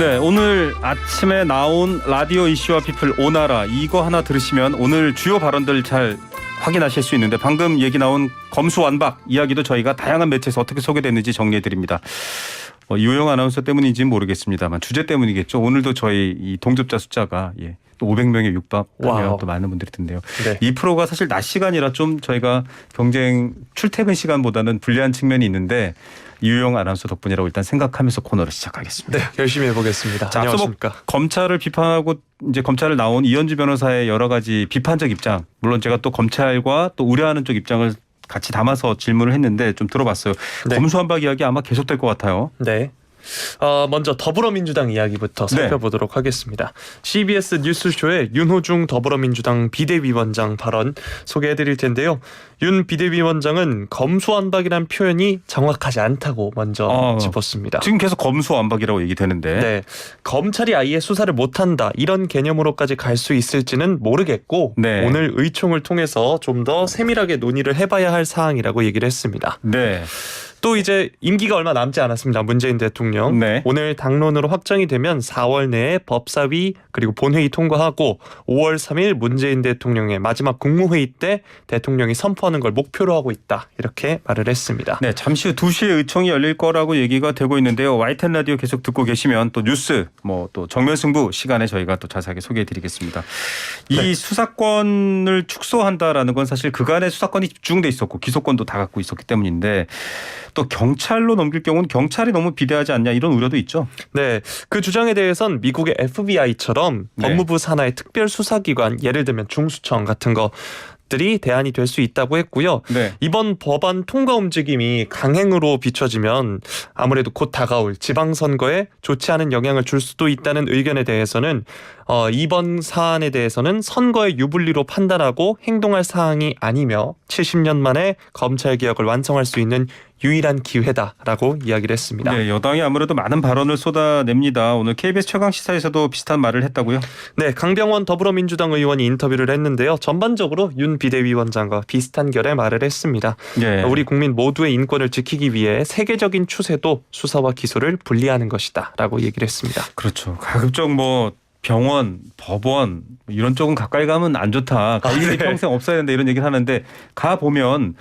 네, 오늘 아침에 나온 라디오 이슈와 피플 오나라 이거 하나 들으시면 오늘 주요 발언들 잘 확인하실 수 있는데 방금 얘기 나온 검수완박 이야기도 저희가 다양한 매체에서 어떻게 소개됐는지 정리해드립니다. 유영 아나운서 때문인지는 모르겠습니다만 주제 때문이겠죠. 오늘도 저희 이 동접자 숫자가 또 500명에 육박하며 또 많은 분들이 든대요. 네. 이 프로가 사실 낮 시간이라 좀 저희가 경쟁 출퇴근 시간보다는 불리한 측면이 있는데 유영 아나운서 덕분이라고 일단 생각하면서 코너를 시작하겠습니다. 네, 열심히 해보겠습니다. 자, 앞서 안녕하십니까. 검찰을 비판하고 이제 검찰을 나온 이현주 변호사의 여러 가지 비판적 입장, 물론 제가 또 검찰과 또 우려하는 쪽 입장을 같이 담아서 질문을 했는데 좀 들어봤어요. 네. 검수완박 이야기 아마 계속될 것 같아요. 네. 먼저 더불어민주당 이야기부터 살펴보도록 하겠습니다. CBS 뉴스쇼의 윤호중 더불어민주당 비대위원장 발언 소개해드릴 텐데요. 윤 비대위원장은 검수완박이란 표현이 정확하지 않다고 먼저 짚었습니다. 지금 계속 검수완박이라고 얘기되는데. 네, 검찰이 아예 수사를 못한다 이런 개념으로까지 갈 수 있을지는 모르겠고 네. 오늘 의총을 통해서 좀 더 세밀하게 논의를 해봐야 할 사항이라고 얘기를 했습니다. 네. 또 이제 임기가 얼마 남지 않았습니다. 문재인 대통령. 네. 오늘 당론으로 확정이 되면 4월 내에 법사위 그리고 본회의 통과하고 5월 3일 문재인 대통령의 마지막 국무회의 때 대통령이 선포하는 걸 목표로 하고 있다. 이렇게 말을 했습니다. 네, 잠시 후 2시에 의총이 열릴 거라고 얘기가 되고 있는데요. YTN 라디오 계속 듣고 계시면 또 뉴스 또 정면 승부 시간에 저희가 또 자세하게 소개해 드리겠습니다. 이 수사권을 축소한다라는 건 사실 그간의 수사권이 집중돼 있었고 기소권도 다 갖고 있었기 때문인데 또 경찰로 넘길 경우는 경찰이 너무 비대하지 않냐 이런 우려도 있죠. 네, 그 주장에 대해선 미국의 FBI처럼 법무부 산하의 특별 수사기관 예를 들면 중수청 같은 것들이 대안이 될 수 있다고 했고요. 네. 이번 법안 통과 움직임이 강행으로 비춰지면 아무래도 곧 다가올 지방선거에 좋지 않은 영향을 줄 수도 있다는 의견에 대해서는 이번 사안에 대해서는 선거의 유불리로 판단하고 행동할 사항이 아니며 70년 만에 검찰개혁을 완성할 수 있는 유일한 기회다라고 이야기를 했습니다. 네, 여당이 아무래도 많은 발언을 쏟아냅니다. 오늘 KBS 최강시사에서도 비슷한 말을 했다고요? 네, 강병원 더불어민주당 의원이 인터뷰를 했는데요. 전반적으로 윤 비대위원장과 비슷한 결의 말을 했습니다. 네. 우리 국민 모두의 인권을 지키기 위해 세계적인 추세도 수사와 기소를 분리하는 것이다라고 얘기를 했습니다. 그렇죠. 가급적 병원, 법원 이런 쪽은 가까이 가면 안 좋다. 가일이 평생 없어야 된다 이런 얘기를 하는데 가보면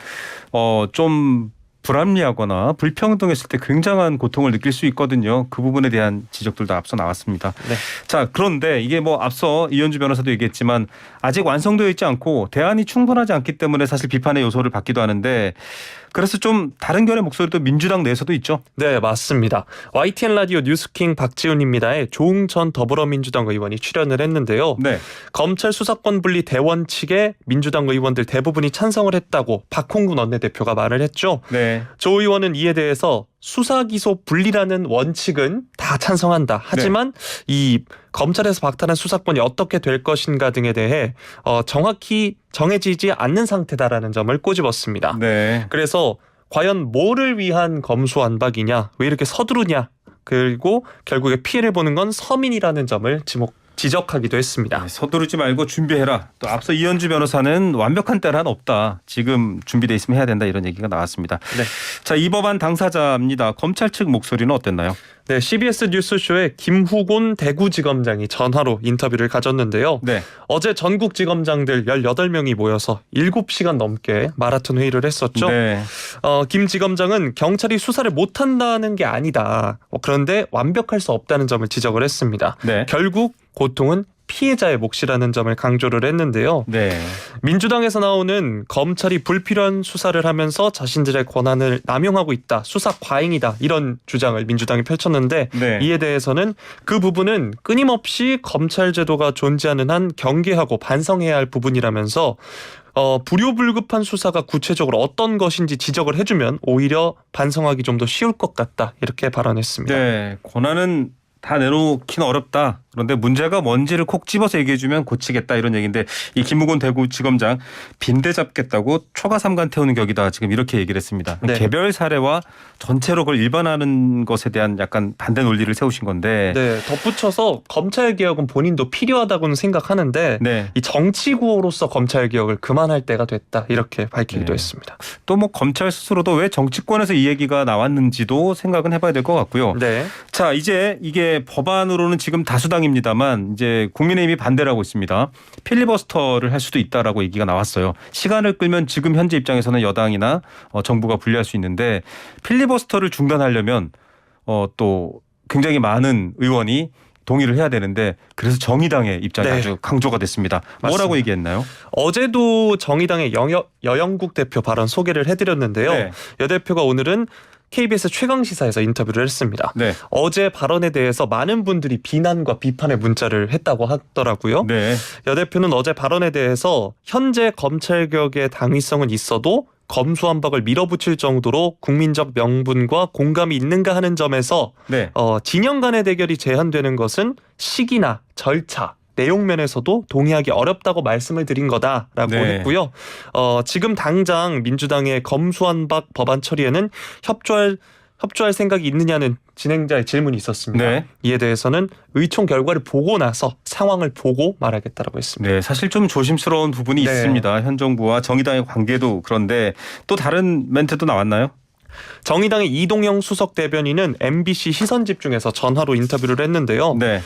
좀 불합리하거나 불평등했을 때 굉장한 고통을 느낄 수 있거든요. 그 부분에 대한 지적들도 앞서 나왔습니다. 네. 자, 그런데 이게 앞서 이현주 변호사도 얘기했지만 아직 완성되어 있지 않고 대안이 충분하지 않기 때문에 사실 비판의 요소를 받기도 하는데 그래서 좀 다른 결의 목소리도 민주당 내에서도 있죠. 네, 맞습니다. YTN 라디오 뉴스킹 박지훈입니다에 조웅천 더불어민주당 의원이 출연을 했는데요. 네. 검찰 수사권 분리 대원칙에 민주당 의원들 대부분이 찬성을 했다고 박홍근 원내대표가 말을 했죠. 네. 조 의원은 이에 대해서 수사 기소 분리라는 원칙은 다 찬성한다. 하지만 이 검찰에서 박탈한 수사권이 어떻게 될 것인가 등에 대해 정확히 정해지지 않는 상태다라는 점을 꼬집었습니다. 네. 그래서 과연 뭐를 위한 검수완박이냐, 왜 이렇게 서두르냐, 그리고 결국에 피해를 보는 건 서민이라는 점을 지적하기도 했습니다. 네, 서두르지 말고 준비해라. 또 앞서 이현주 변호사는 완벽한 때란 없다. 지금 준비돼 있으면 해야 된다 이런 얘기가 나왔습니다. 네. 자, 이 법안 당사자입니다. 검찰 측 목소리는 어땠나요? 네, CBS 뉴스쇼의 김후곤 대구지검장이 전화로 인터뷰를 가졌는데요. 네. 어제 전국지검장들 18명이 모여서 7시간 넘게 마라톤 회의를 했었죠. 네. 김 지검장은 경찰이 수사를 못한다는 게 아니다. 그런데 완벽할 수 없다는 점을 지적을 했습니다. 네. 결국 고통은 피해자의 몫이라는 점을 강조를 했는데요. 네. 민주당에서 나오는 검찰이 불필요한 수사를 하면서 자신들의 권한을 남용하고 있다. 수사 과잉이다. 이런 주장을 민주당이 펼쳤는데 네. 이에 대해서는 그 부분은 끊임없이 검찰 제도가 존재하는 한 경계하고 반성해야 할 부분이라면서 불효불급한 수사가 구체적으로 어떤 것인지 지적을 해주면 오히려 반성하기 좀 더 쉬울 것 같다. 이렇게 발언했습니다. 네. 권한은 다 내놓기는 어렵다. 그런데 문제가 뭔지를 콕 집어서 얘기해주면 고치겠다 이런 얘기인데 이 김우곤 대구지검장 빈대 잡겠다고 초과 삼간 태우는 격이다 지금 이렇게 얘기를 했습니다. 네. 개별 사례와 전체로 그걸 일반화하는 것에 대한 약간 반대 논리를 세우신 건데 네, 덧붙여서 검찰개혁은 본인도 필요하다고는 생각하는데 네. 이 정치구호로서 검찰개혁을 그만할 때가 됐다 이렇게 밝히기도 네. 했습니다. 또 검찰 스스로도 왜 정치권에서 이 얘기가 나왔는지도 생각은 해봐야 될 것 같고요. 네. 자, 자, 이제 이게 법안으로는 지금 다수당입니다만 이제 국민의힘이 반대를 하고 있습니다. 필리버스터를 할 수도 있다라고 얘기가 나왔어요. 시간을 끌면 지금 현재 입장에서는 여당이나 정부가 불리할 수 있는데 필리버스터를 중단하려면 또 굉장히 많은 의원이 동의를 해야 되는데 그래서 정의당의 입장이 네. 아주 강조가 됐습니다. 뭐라고 맞습니다. 얘기했나요? 어제도 정의당의 여영국 대표 발언 소개를 해드렸는데요. 네. 여 대표가 오늘은 KBS 최강시사에서 인터뷰를 했습니다. 네. 어제 발언에 대해서 많은 분들이 비난과 비판의 문자를 했다고 하더라고요. 네. 여 대표는 어제 발언에 대해서 현재 검찰개혁의 당위성은 있어도 검수완박을 밀어붙일 정도로 국민적 명분과 공감이 있는가 하는 점에서 네. 진영 간의 대결이 제한되는 것은 시기나 절차, 내용 면에서도 동의하기 어렵다고 말씀을 드린 거다라고 네. 했고요. 지금 당장 민주당의 검수완박 법안 처리에는 협조할 생각이 있느냐는 진행자의 질문이 있었습니다. 네. 이에 대해서는 의총 결과를 보고 나서 상황을 보고 말하겠다라고 했습니다. 네, 사실 좀 조심스러운 부분이 네. 있습니다. 현 정부와 정의당의 관계도 그런데 또 다른 멘트도 나왔나요? 정의당의 이동영 수석 대변인은 MBC 시선집중에서 전화로 인터뷰를 했는데요. 네.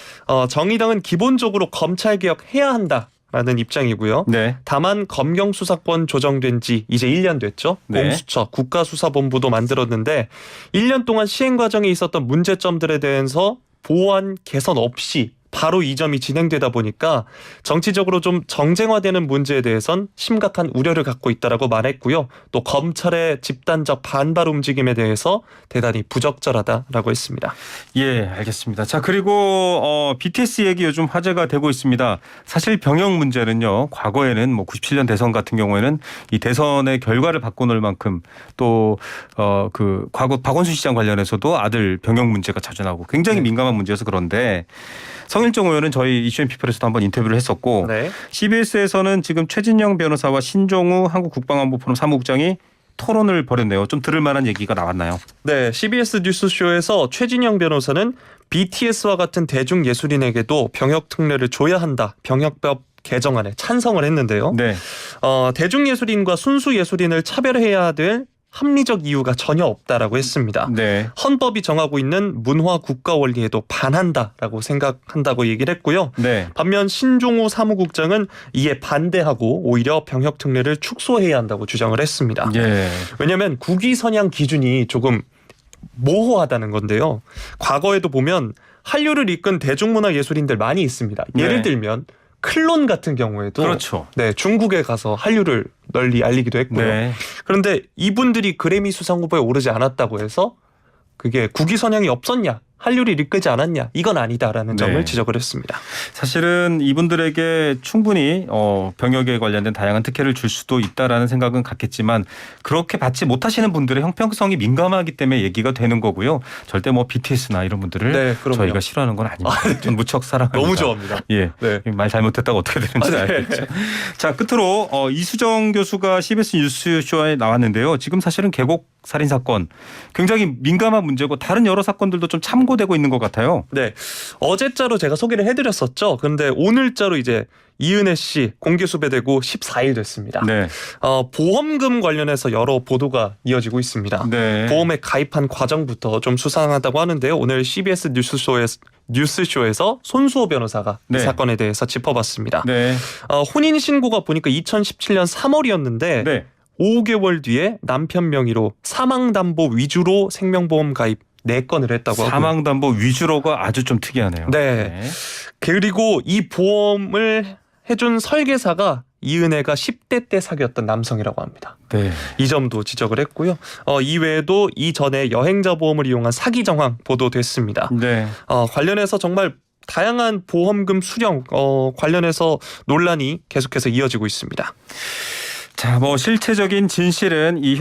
정의당은 기본적으로 검찰개혁 해야 한다라는 입장이고요. 네. 다만 검경수사권 조정된 지 이제 1년 됐죠. 네. 공수처, 국가수사본부도 만들었는데 1년 동안 시행 과정에 있었던 문제점들에 대해서 보완 개선 없이 바로 이 점이 진행되다 보니까 정치적으로 좀 정쟁화되는 문제에 대해선 심각한 우려를 갖고 있다라고 말했고요. 또 검찰의 집단적 반발 움직임에 대해서 대단히 부적절하다라고 했습니다. 예, 알겠습니다. 자, 그리고 BTS 얘기 요즘 화제가 되고 있습니다. 사실 병역 문제는요. 과거에는 뭐 97년 대선 같은 경우에는 이 대선의 결과를 바꿔놓을 만큼 또 그 과거 박원순 시장 관련해서도 아들 병역 문제가 자주 나오고 굉장히 네. 민감한 문제여서 그런데 성일정 의원은 저희 이슈앤피플에서도 한번 인터뷰를 했었고 네. CBS에서는 지금 최진영 변호사와 신종우 한국국방안보포럼 사무국장이 토론을 벌였네요. 좀 들을 만한 얘기가 나왔나요? 네, CBS 뉴스쇼에서 최진영 변호사는 BTS와 같은 대중예술인에게도 병역 특례를 줘야 한다. 병역법 개정안에 찬성을 했는데요. 네. 대중예술인과 순수예술인을 차별해야 될 합리적 이유가 전혀 없다라고 했습니다. 네. 헌법이 정하고 있는 문화 국가 원리에도 반한다라고 생각한다고 얘기를 했고요. 네. 반면 신종우 사무국장은 이에 반대하고 오히려 병역 특례를 축소해야 한다고 주장을 했습니다. 예. 왜냐하면 국위 선양 기준이 조금 모호하다는 건데요. 과거에도 보면 한류를 이끈 대중문화 예술인들 많이 있습니다. 예를 네. 들면 클론 같은 경우에도 그렇죠. 네, 중국에 가서 한류를 널리 알리기도 했고요. 네. 그런데 이분들이 그래미 수상 후보에 오르지 않았다고 해서 그게 국위 선양이 없었냐? 한류를 이끌지 않았냐? 이건 아니다라는 점을 네. 지적을 했습니다. 사실은 이분들에게 충분히 병역에 관련된 다양한 특혜를 줄 수도 있다라는 생각은 갖겠지만 그렇게 받지 못하시는 분들의 형평성이 민감하기 때문에 얘기가 되는 거고요. 절대 뭐 BTS나 이런 분들을 네, 그럼요. 저희가 싫어하는 건 아닙니다. 전 무척 사랑합니다. 너무 좋아합니다. 예. 네. 말 잘못했다가 어떻게 되는지 네. 알겠죠. 자, 끝으로 이수정 교수가 CBS 뉴스쇼에 나왔는데요. 지금 사실은 계곡 살인 사건 굉장히 민감한 문제고 다른 여러 사건들도 좀 참고되고 있는 것 같아요. 네. 어제자로 제가 소개를 해드렸었죠. 그런데 오늘자로 이제 이은혜 씨 공개 수배되고 14일 됐습니다. 네. 보험금 관련해서 여러 보도가 이어지고 있습니다. 네. 보험에 가입한 과정부터 좀 수상하다고 하는데요. 오늘 CBS 뉴스쇼에서 손수호 변호사가 네. 이 사건에 대해서 짚어봤습니다. 네. 혼인 신고가 보니까 2017년 3월이었는데 네. 5개월 뒤에 남편 명의로 사망담보 위주로 생명보험 가입 4건을 했다고 하고요. 사망담보 위주로가 아주 좀 특이하네요. 네. 그리고 이 보험을 해준 설계사가 이은혜가 10대 때 사귀었던 남성이라고 합니다. 네. 이 점도 지적을 했고요. 이외에도 이전에 여행자 보험을 이용한 사기 정황 보도됐습니다. 네. 관련해서 정말 다양한 보험금 수령 관련해서 논란이 계속해서 이어지고 있습니다. 자, 뭐 실체적인 진실은 이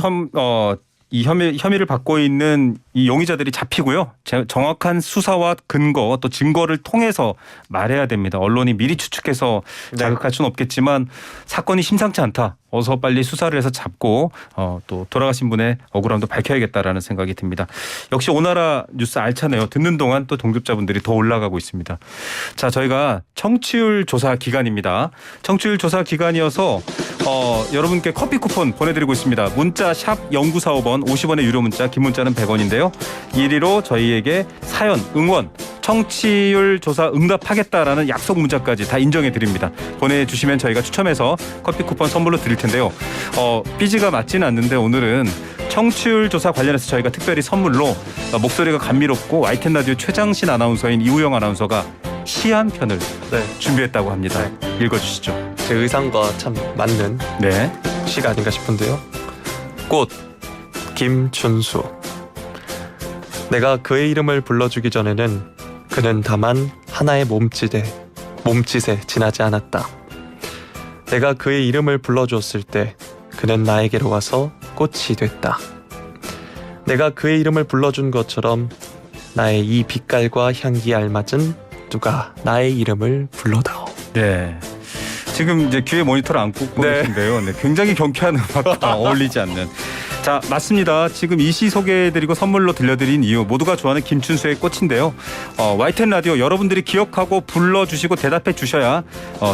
혐의를 받고 있는 이 용의자들이 잡히고요. 정확한 수사와 근거 또 증거를 통해서 말해야 됩니다. 언론이 미리 추측해서 자극할 수는 없겠지만 사건이 심상치 않다. 어서 빨리 수사를 해서 잡고 또 돌아가신 분의 억울함도 밝혀야겠다라는 생각이 듭니다. 역시 오나라 뉴스 알차네요. 듣는 동안 또 동접자분들이 더 올라가고 있습니다. 자, 저희가 청취율 조사 기간입니다. 청취율 조사 기간이어서 여러분께 커피 쿠폰 보내드리고 있습니다. 문자 샵 0945번 50원의 유료 문자, 긴 문자는 100원인데요. 1위로 저희에게 사연, 응원, 청취율 조사 응답하겠다라는 약속 문자까지 다 인정해 드립니다. 보내주시면 저희가 추첨해서 커피 쿠폰 선물로 드릴 텐데요. 삐지가 맞지는 않는데 오늘은 청취율 조사 관련해서 저희가 특별히 선물로 목소리가 감미롭고 YTN 라디오 최장신 아나운서인 이우영 아나운서가 시 한 편을 준비했다고 합니다. 읽어주시죠. 제 의상과 참 맞는 네. 시가 아닌가 싶은데요. 꽃, 김춘수. 내가 그의 이름을 불러주기 전에는 그는 다만 하나의 몸짓에 지나지 않았다. 내가 그의 이름을 불러주었을 때 그는 나에게로 와서 꽃이 됐다. 내가 그의 이름을 불러준 것처럼 나의 이 빛깔과 향기에 알맞은 누가 나의 이름을 불러다오. 네. 지금 이제 귀에 모니터를 안고 계신데요. 네, 굉장히 경쾌한 음악과 어울리지 않는. 자, 맞습니다. 지금 이 시 소개해드리고 선물로 들려드린 이유 모두가 좋아하는 김춘수의 꽃인데요. YTN 라디오 여러분들이 기억하고 불러주시고 대답해 주셔야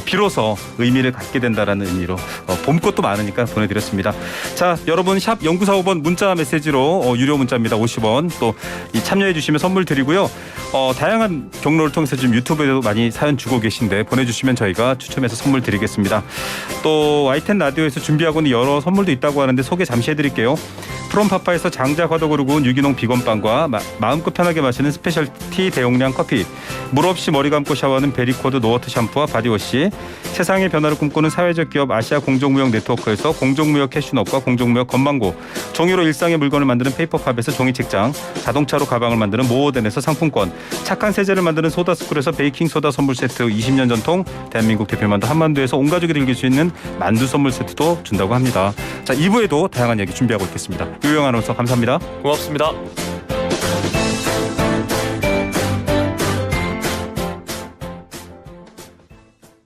비로소 의미를 갖게 된다라는 의미로 봄꽃도 많으니까 보내드렸습니다. 자, 여러분 샵 0945번 문자 메시지로 유료 문자입니다. 50원 또 참여해 주시면 선물 드리고요. 다양한 경로를 통해서 지금 유튜브에도 많이 사연 주고 계신데 보내주시면 저희가 추첨해서 선물 드리겠습니다. 또 YTN 라디오에서 준비하고 있는 여러 선물도 있다고 하는데 소개 잠시 해드릴게요. 프롬파파에서 장작 화덕으로 구운 유기농 비건빵과 마음껏 편하게 마시는 스페셜티 대용량 커피, 물 없이 머리 감고 샤워하는 베리코드 노워터 샴푸와 바디워시, 세상의 변화를 꿈꾸는 사회적 기업 아시아 공정무역 네트워크에서 공정무역 캐슈넛과 공정무역 건망고, 종이로 일상의 물건을 만드는 페이퍼팝에서 종이책장, 자동차로 가방을 만드는 모어덴에서 상품권, 착한 세제를 만드는 소다스쿨에서 베이킹소다 선물 세트, 20년 전통 대한민국 대표 만두 한만두에서 온 가족이 즐길 수 있는 만두 선물 세트도 준다고 합니다. 자, 2부에도 다양한 얘기 준비하고 있겠습니다. 유영 아나운서 감사합니다. 고맙습니다.